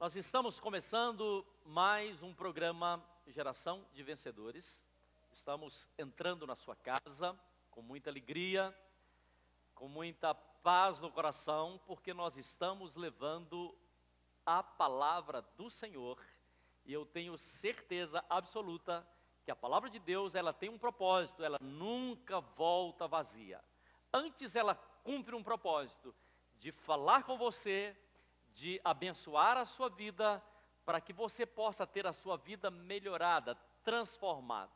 Nós estamos começando mais um programa Geração de Vencedores. Estamos entrando na sua casa com muita alegria, com muita paz no coração, porque nós estamos levando a palavra do Senhor. E eu tenho certeza absoluta que a palavra de Deus, ela tem um propósito, ela nunca volta vazia. Antes ela cumpre um propósito de falar com você, de abençoar a sua vida, para que você possa ter a sua vida melhorada, transformada.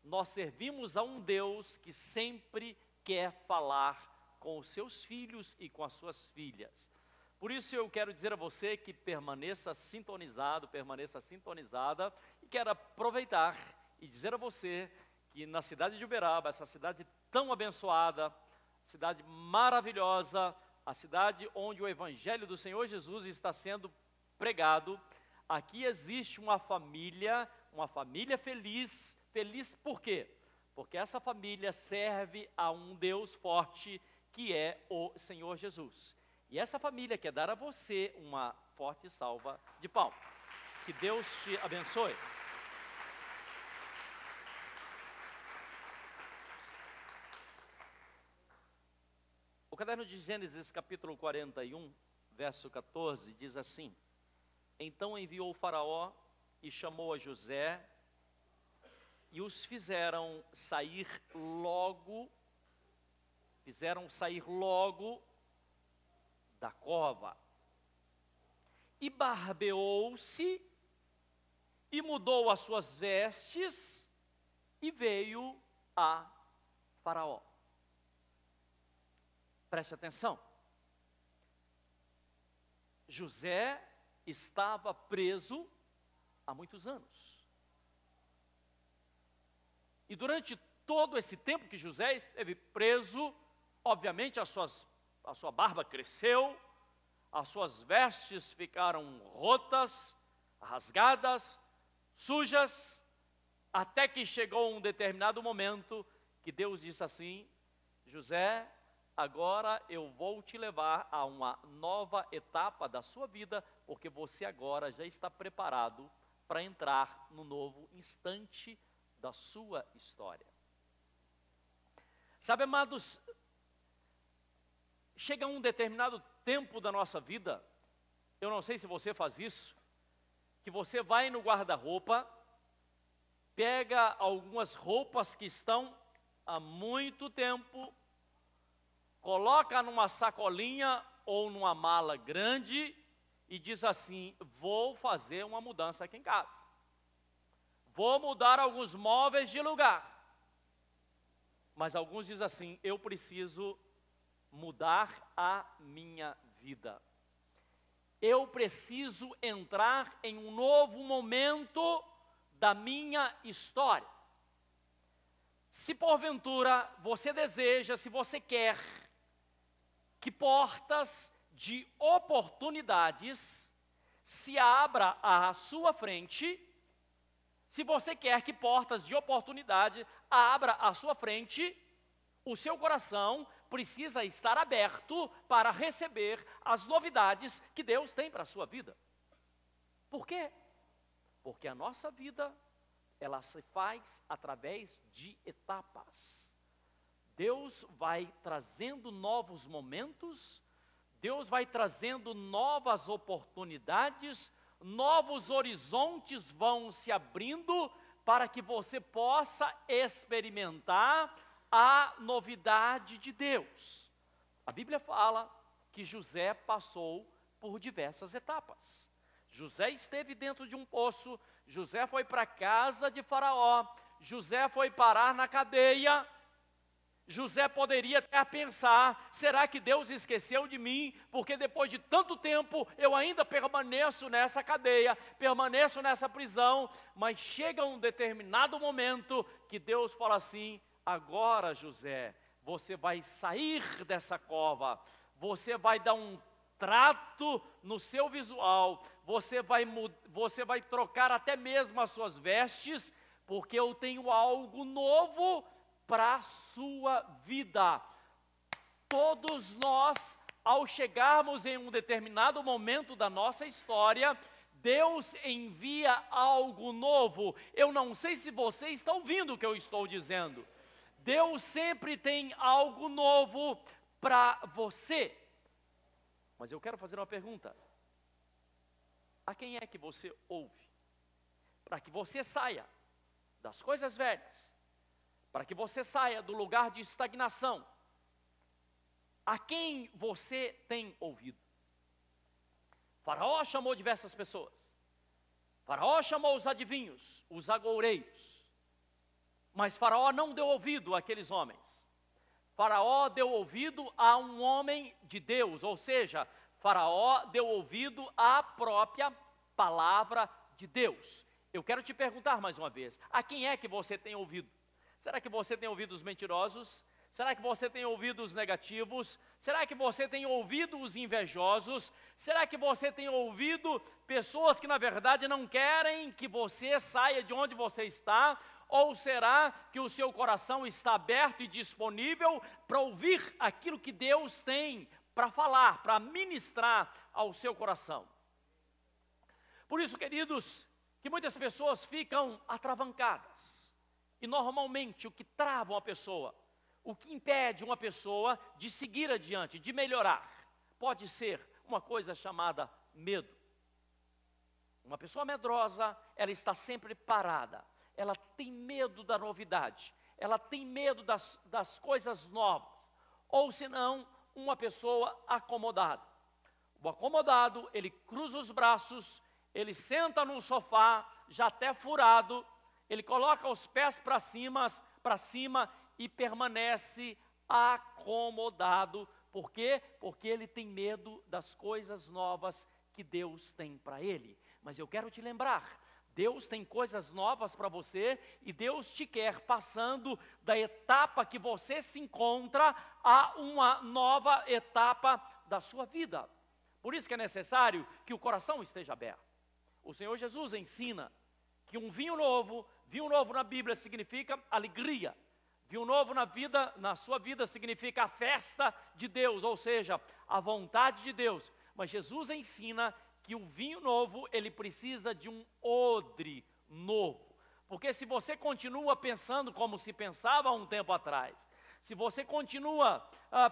Nós servimos a um Deus que sempre quer falar com os seus filhos e com as suas filhas. Por isso eu quero dizer a você que permaneça sintonizado, permaneça sintonizada, e quero aproveitar e dizer a você que na cidade de Uberaba, essa cidade tão abençoada, cidade maravilhosa, a cidade onde o Evangelho do Senhor Jesus está sendo pregado, aqui existe uma família feliz. Feliz por quê? Porque essa família serve a um Deus forte, que é o Senhor Jesus. E essa família quer dar a você uma forte salva de palmas. Que Deus te abençoe. O caderno de Gênesis, capítulo 41, verso 14, diz assim: Então enviou o Faraó e chamou a José, e os fizeram sair logo da cova. E barbeou-se, e mudou as suas vestes, e veio a Faraó. Preste atenção. José estava preso há muitos anos. E durante todo esse tempo que José esteve preso, obviamente a sua barba cresceu, as suas vestes ficaram rotas, rasgadas, sujas, até que chegou um determinado momento que Deus disse assim: José, agora eu vou te levar a uma nova etapa da sua vida, porque você agora já está preparado para entrar no novo instante da sua história. Sabe, amados, chega um determinado tempo da nossa vida, eu não sei se você faz isso, que você vai no guarda-roupa, pega algumas roupas que estão há muito tempo, coloca numa sacolinha ou numa mala grande e diz assim: vou fazer uma mudança aqui em casa. Vou mudar alguns móveis de lugar. Mas alguns dizem assim: eu preciso mudar a minha vida. Eu preciso entrar em um novo momento da minha história. Se porventura você deseja, se você quer que portas de oportunidades se abra à sua frente, se você quer que portas de oportunidade abra à sua frente, o seu coração precisa estar aberto para receber as novidades que Deus tem para a sua vida. Por quê? Porque a nossa vida, ela se faz através de etapas. Deus vai trazendo novos momentos, Deus vai trazendo novas oportunidades, novos horizontes vão se abrindo para que você possa experimentar a novidade de Deus. A Bíblia fala que José passou por diversas etapas. José esteve dentro de um poço, José foi para a casa de Faraó, José foi parar na cadeia. José poderia até pensar: será que Deus esqueceu de mim? Porque depois de tanto tempo eu ainda permaneço nessa cadeia, permaneço nessa prisão. Mas chega um determinado momento que Deus fala assim: agora, José, você vai sair dessa cova, você vai dar um trato no seu visual, você vai trocar até mesmo as suas vestes, porque eu tenho algo novo para a sua vida. Todos nós, ao chegarmos em um determinado momento da nossa história, Deus envia algo novo. Eu não sei se você está ouvindo o que eu estou dizendo. Deus sempre tem algo novo para você. Mas eu quero fazer uma pergunta. A quem é que você ouve? Para que você saia das coisas velhas, para que você saia do lugar de estagnação. A quem você tem ouvido? Faraó chamou diversas pessoas. Faraó chamou os adivinhos, os agoureiros. Mas Faraó não deu ouvido àqueles homens. Faraó deu ouvido a um homem de Deus, ou seja, Faraó deu ouvido à própria palavra de Deus. Eu quero te perguntar mais uma vez, a quem é que você tem ouvido? Será que você tem ouvido os mentirosos? Será que você tem ouvido os negativos? Será que você tem ouvido os invejosos? Será que você tem ouvido pessoas que na verdade não querem que você saia de onde você está? Ou será que o seu coração está aberto e disponível para ouvir aquilo que Deus tem para falar, para ministrar ao seu coração? Por isso, queridos, que muitas pessoas ficam atravancadas. E normalmente o que trava uma pessoa, o que impede uma pessoa de seguir adiante, de melhorar, pode ser uma coisa chamada medo. Uma pessoa medrosa, ela está sempre parada, ela tem medo da novidade, ela tem medo das coisas novas, ou senão, uma pessoa acomodada. O acomodado, ele cruza os braços, ele senta no sofá, já até furado, ele coloca os pés para cima e permanece acomodado. Por quê? Porque ele tem medo das coisas novas que Deus tem para ele. Mas eu quero te lembrar, Deus tem coisas novas para você e Deus te quer passando da etapa que você se encontra a uma nova etapa da sua vida. Por isso que é necessário que o coração esteja aberto. O Senhor Jesus ensina que um vinho novo na Bíblia significa alegria. Vinho novo na sua vida significa a festa de Deus, ou seja, a vontade de Deus. Mas Jesus ensina que o vinho novo, ele precisa de um odre novo. Porque se você continua pensando como se pensava há um tempo atrás, se você continua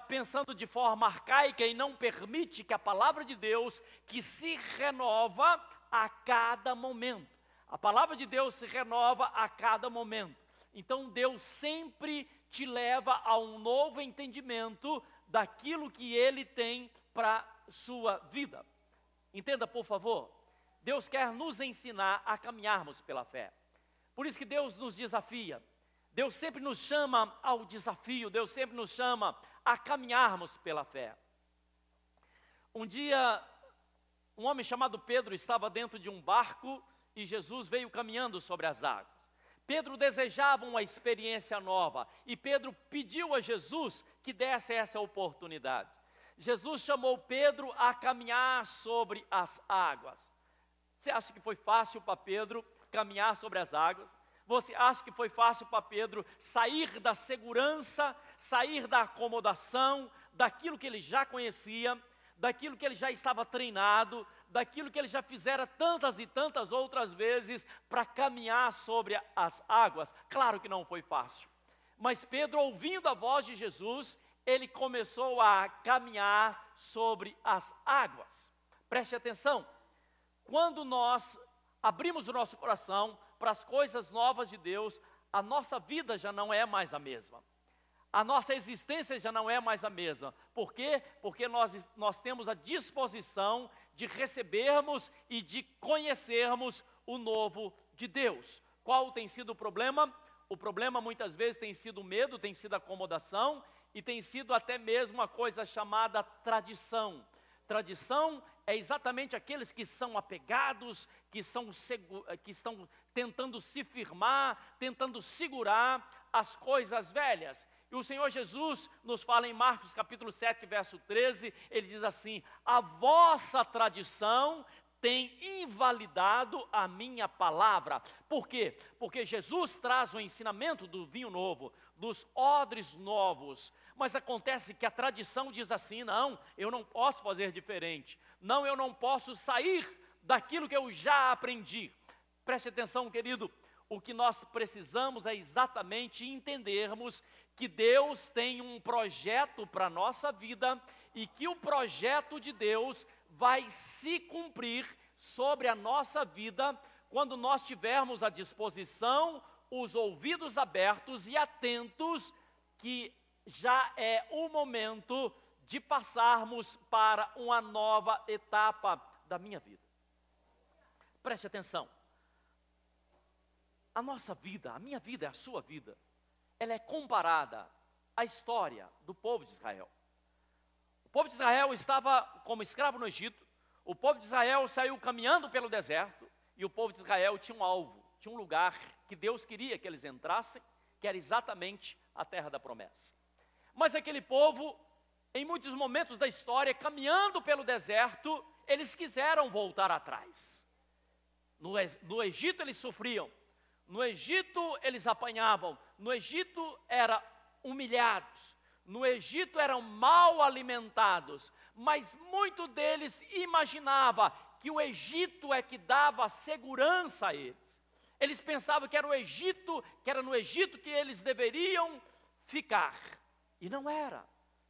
pensando de forma arcaica e não permite que a palavra de Deus, que se renova a cada momento, a palavra de Deus se renova a cada momento. Então Deus sempre te leva a um novo entendimento daquilo que Ele tem para a sua vida. Entenda, por favor, Deus quer nos ensinar a caminharmos pela fé. Por isso que Deus nos desafia. Deus sempre nos chama ao desafio, Deus sempre nos chama a caminharmos pela fé. Um dia, um homem chamado Pedro estava dentro de um barco e Jesus veio caminhando sobre as águas. Pedro desejava uma experiência nova e Pedro pediu a Jesus que desse essa oportunidade. Jesus chamou Pedro a caminhar sobre as águas. Você acha que foi fácil para Pedro caminhar sobre as águas? Você acha que foi fácil para Pedro sair da segurança, sair da acomodação, daquilo que ele já conhecia, daquilo que ele já estava treinado, daquilo que ele já fizera tantas e tantas outras vezes para caminhar sobre as águas? Claro que não foi fácil. Mas Pedro, ouvindo a voz de Jesus, ele começou a caminhar sobre as águas. Preste atenção, quando nós abrimos o nosso coração para as coisas novas de Deus, a nossa vida já não é mais a mesma. A nossa existência já não é mais a mesma. Por quê? Porque nós temos a disposição de recebermos e de conhecermos o novo de Deus. Qual tem sido o problema? O problema muitas vezes tem sido o medo, tem sido a acomodação e tem sido até mesmo uma coisa chamada tradição. Tradição é exatamente aqueles que são apegados, que estão tentando se firmar, tentando segurar as coisas velhas. E o Senhor Jesus nos fala em Marcos capítulo 7, verso 13, ele diz assim: a vossa tradição tem invalidado a minha palavra. Por quê? Porque Jesus traz o ensinamento do vinho novo, dos odres novos, mas acontece que a tradição diz assim: não, eu não posso fazer diferente, não, eu não posso sair daquilo que eu já aprendi. Preste atenção, querido, o que nós precisamos é exatamente entendermos que Deus tem um projeto para a nossa vida e que o projeto de Deus vai se cumprir sobre a nossa vida quando nós tivermos à disposição, os ouvidos abertos e atentos, que já é o momento de passarmos para uma nova etapa da minha vida. Preste atenção. A nossa vida, a minha vida, a sua vida, ela é comparada à história do povo de Israel. O povo de Israel estava como escravo no Egito, o povo de Israel saiu caminhando pelo deserto, e o povo de Israel tinha um alvo, tinha um lugar que Deus queria que eles entrassem, que era exatamente a terra da promessa. Mas aquele povo, em muitos momentos da história, caminhando pelo deserto, eles quiseram voltar atrás. No Egito eles sofriam, no Egito eles apanhavam, no Egito eram humilhados, no Egito eram mal alimentados, mas muito deles imaginava que o Egito é que dava segurança a eles. Eles pensavam que era no Egito que eles deveriam ficar, e não era.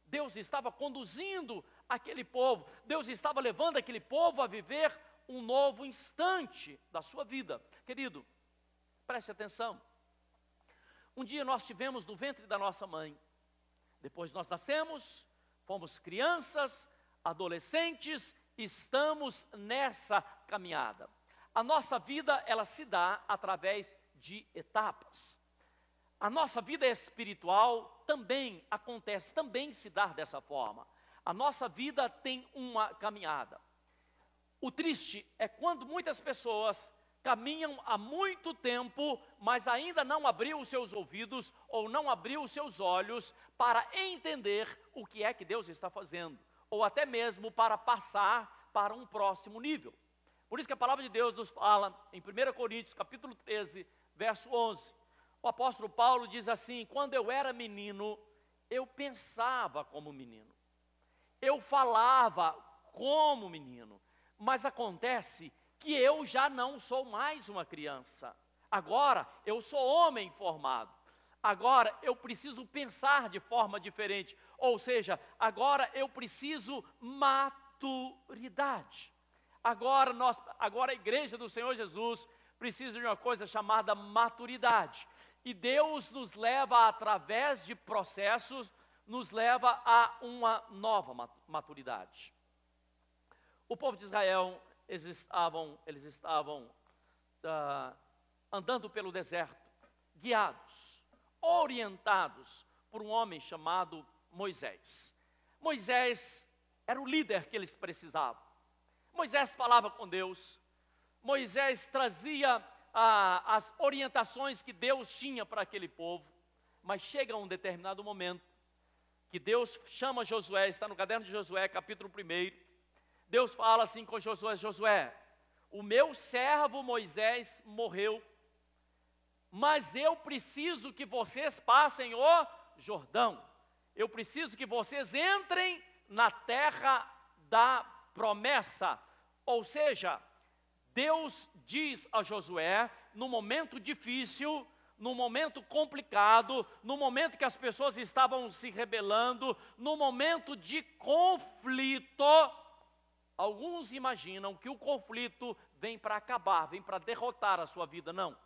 Deus estava conduzindo aquele povo, Deus estava levando aquele povo a viver um novo instante da sua vida. Querido, preste atenção. Um dia nós estivemos no ventre da nossa mãe, depois nós nascemos, fomos crianças, adolescentes, estamos nessa caminhada. A nossa vida, ela se dá através de etapas. A nossa vida espiritual também acontece, também se dá dessa forma. A nossa vida tem uma caminhada. O triste é quando muitas pessoas caminham há muito tempo, mas ainda não abriu os seus ouvidos ou não abriu os seus olhos para entender o que é que Deus está fazendo, ou até mesmo para passar para um próximo nível. Por isso que a palavra de Deus nos fala em 1 Coríntios, capítulo 13, verso 11. O apóstolo Paulo diz assim: quando eu era menino, eu pensava como menino, eu falava como menino, mas acontece que eu já não sou mais uma criança. Agora eu sou homem formado. Agora eu preciso pensar de forma diferente. Ou seja, agora eu preciso maturidade. Agora a igreja do Senhor Jesus precisa de uma coisa chamada maturidade. E Deus nos leva, através de processos, nos leva a uma nova maturidade. O povo de Israel, eles estavam andando pelo deserto, guiados, orientados por um homem chamado Moisés. Moisés era o líder que eles precisavam. Moisés falava com Deus, Moisés trazia as orientações que Deus tinha para aquele povo, mas chega um determinado momento que Deus chama Josué, está no caderno de Josué, capítulo 1. Deus fala assim com Josué: Josué, o meu servo Moisés morreu, mas eu preciso que vocês passem o Jordão, eu preciso que vocês entrem na terra da promessa. Ou seja, Deus diz a Josué, no momento difícil, no momento complicado, no momento que as pessoas estavam se rebelando, no momento de conflito. Alguns imaginam que o conflito vem para acabar, vem para derrotar a sua vida. Não.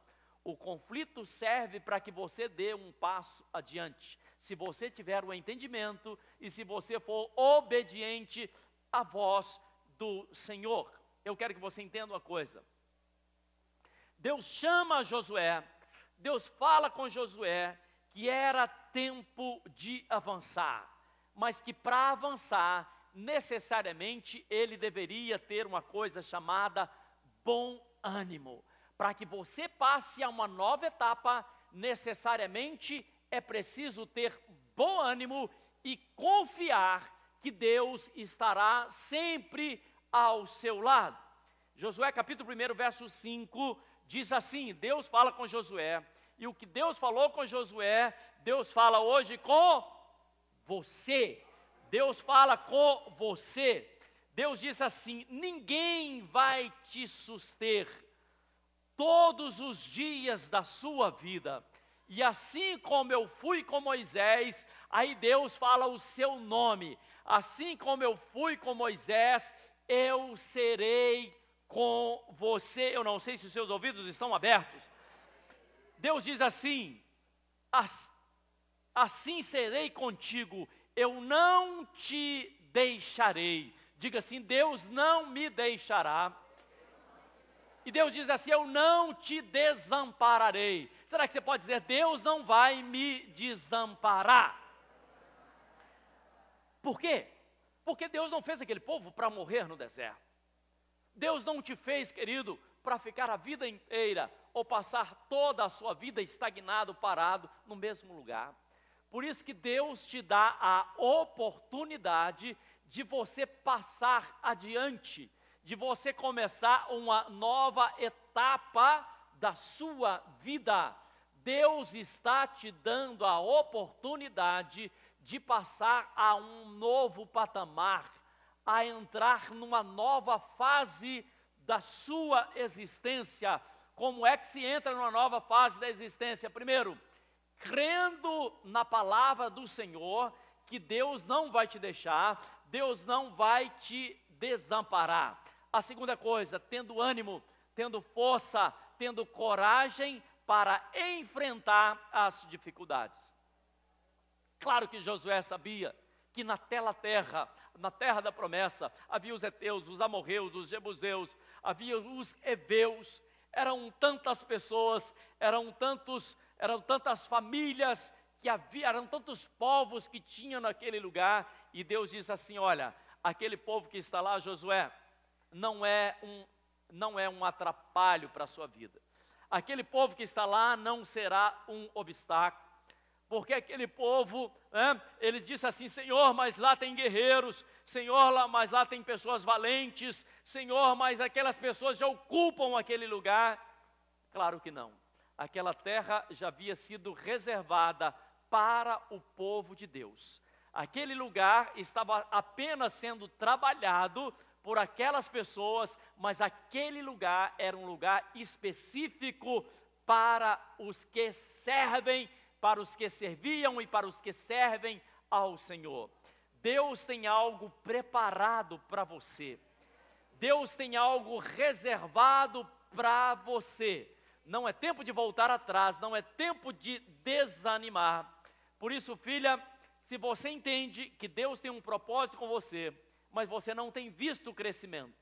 O conflito serve para que você dê um passo adiante. Se você tiver o entendimento e se você for obediente à voz do Senhor. Eu quero que você entenda uma coisa. Deus chama Josué, Deus fala com Josué que era tempo de avançar, mas que para avançar, necessariamente ele deveria ter uma coisa chamada bom ânimo. Para que você passe a uma nova etapa, necessariamente é preciso ter bom ânimo e confiar que Deus estará sempre ao seu lado. Josué capítulo 1, verso 5, diz assim: Deus fala com Josué, e o que Deus falou com Josué, Deus fala hoje com você. Deus fala com você. Deus disse assim: ninguém vai te suster todos os dias da sua vida. E assim como eu fui com Moisés, aí Deus fala o seu nome. Assim como eu fui com Moisés, eu serei com você. Eu não sei se os seus ouvidos estão abertos. Deus diz assim: assim serei contigo, eu não te deixarei. Diga assim: Deus não me deixará. E Deus diz assim: eu não te desampararei. Será que você pode dizer: Deus não vai me desamparar? Por quê? Porque Deus não fez aquele povo para morrer no deserto. Deus não te fez, querido, para ficar a vida inteira ou passar toda a sua vida estagnado, parado no mesmo lugar. Por isso que Deus te dá a oportunidade de você passar adiante, de você começar uma nova etapa da sua vida. Deus está te dando a oportunidade de passar a um novo patamar, a entrar numa nova fase da sua existência. Como é que se entra numa nova fase da existência? Primeiro, crendo na palavra do Senhor, que Deus não vai te deixar, Deus não vai te desamparar. A segunda coisa, tendo ânimo, tendo força, tendo coragem para enfrentar as dificuldades. Claro que Josué sabia que naquela terra, na terra da promessa, havia os heteus, os amorreus, os jebuseus, havia os heveus, eram tantas pessoas, eram tantas famílias que havia, eram tantos povos que tinham naquele lugar, e Deus disse assim: olha, aquele povo que está lá, Josué, não é um atrapalho para a sua vida. Aquele povo que está lá não será um obstáculo, porque aquele povo, ele disse assim: Senhor, mas lá tem guerreiros, Senhor, mas lá tem pessoas valentes, Senhor, mas aquelas pessoas já ocupam aquele lugar. Claro que não. Aquela terra já havia sido reservada para o povo de Deus. Aquele lugar estava apenas sendo trabalhado por aquelas pessoas, mas aquele lugar era um lugar específico para os que servem, para os que serviam e para os que servem ao Senhor. Deus tem algo preparado para você. Deus tem algo reservado para você. Não é tempo de voltar atrás, não é tempo de desanimar. Por isso, filha, se você entende que Deus tem um propósito com você, mas você não tem visto o crescimento,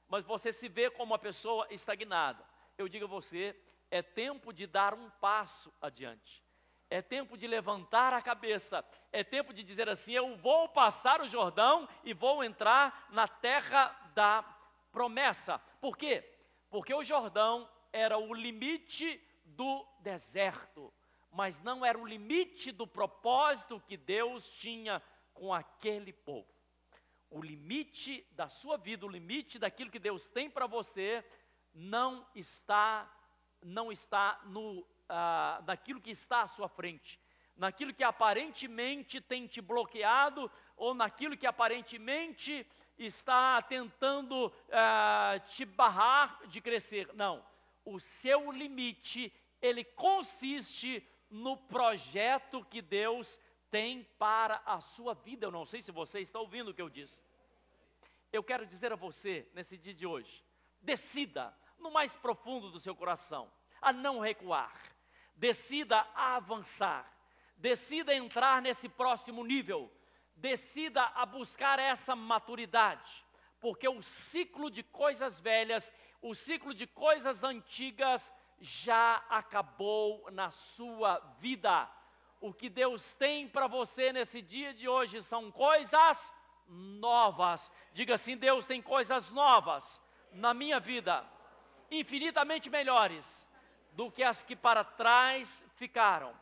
mas você se vê como uma pessoa estagnada, eu digo a você, é tempo de dar um passo adiante. É tempo de levantar a cabeça, é tempo de dizer assim: eu vou passar o Jordão e vou entrar na terra da promessa. Por quê? Porque o Jordão era o limite do deserto, mas não era o limite do propósito que Deus tinha com aquele povo. O limite da sua vida, o limite daquilo que Deus tem para você, não está naquilo que está à sua frente, naquilo que aparentemente tem te bloqueado, ou naquilo que aparentemente está tentando te barrar de crescer. Não, o seu limite, ele consiste no projeto que Deus tem para a sua vida. Eu não sei se você está ouvindo o que eu disse. Eu quero dizer a você, nesse dia de hoje, decida no mais profundo do seu coração a não recuar, decida a avançar, decida entrar nesse próximo nível, decida a buscar essa maturidade, porque o ciclo de coisas velhas, o ciclo de coisas antigas já acabou na sua vida. O que Deus tem para você nesse dia de hoje são coisas novas. Diga assim: Deus tem coisas novas na minha vida, infinitamente melhores do que as que para trás ficaram.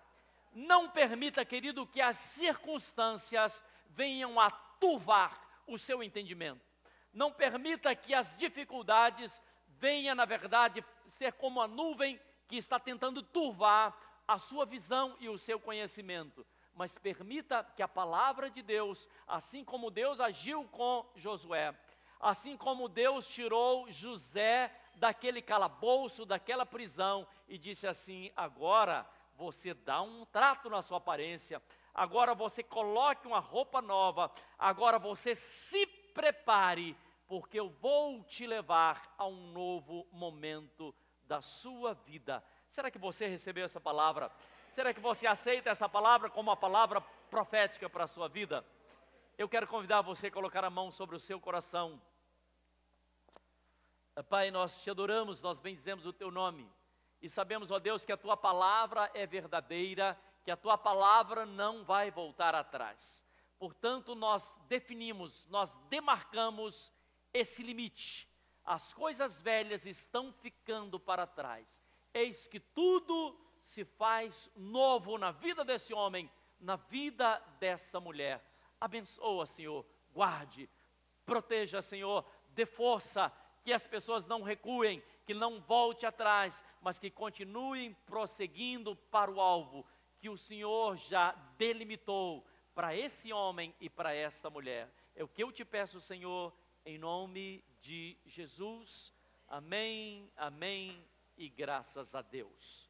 Não permita, querido, que as circunstâncias venham a turvar o seu entendimento. Não permita que as dificuldades venham, na verdade, ser como a nuvem que está tentando turvar a sua visão e o seu conhecimento. Mas permita que a palavra de Deus, assim como Deus agiu com Josué, Assim como Deus tirou José daquele calabouço, daquela prisão, e disse assim: agora você dá um trato na sua aparência, agora você coloque uma roupa nova, agora você se prepare, porque eu vou te levar a um novo momento da sua vida. Será que você recebeu essa palavra? Será que você aceita essa palavra como uma palavra profética para a sua vida? Eu quero convidar você a colocar a mão sobre o seu coração. Pai, nós te adoramos, nós bendizemos o teu nome. E sabemos, ó Deus, que a tua palavra é verdadeira, que a tua palavra não vai voltar atrás. Portanto, nós definimos, nós demarcamos esse limite. As coisas velhas estão ficando para trás. Eis que tudo se faz novo na vida desse homem, na vida dessa mulher. Abençoa, Senhor, guarde, proteja, Senhor, dê força, que as pessoas não recuem, que não volte atrás, mas que continuem prosseguindo para o alvo que o Senhor já delimitou para esse homem e para essa mulher. É o que eu te peço, Senhor, em nome de Jesus. Amém, amém e graças a Deus.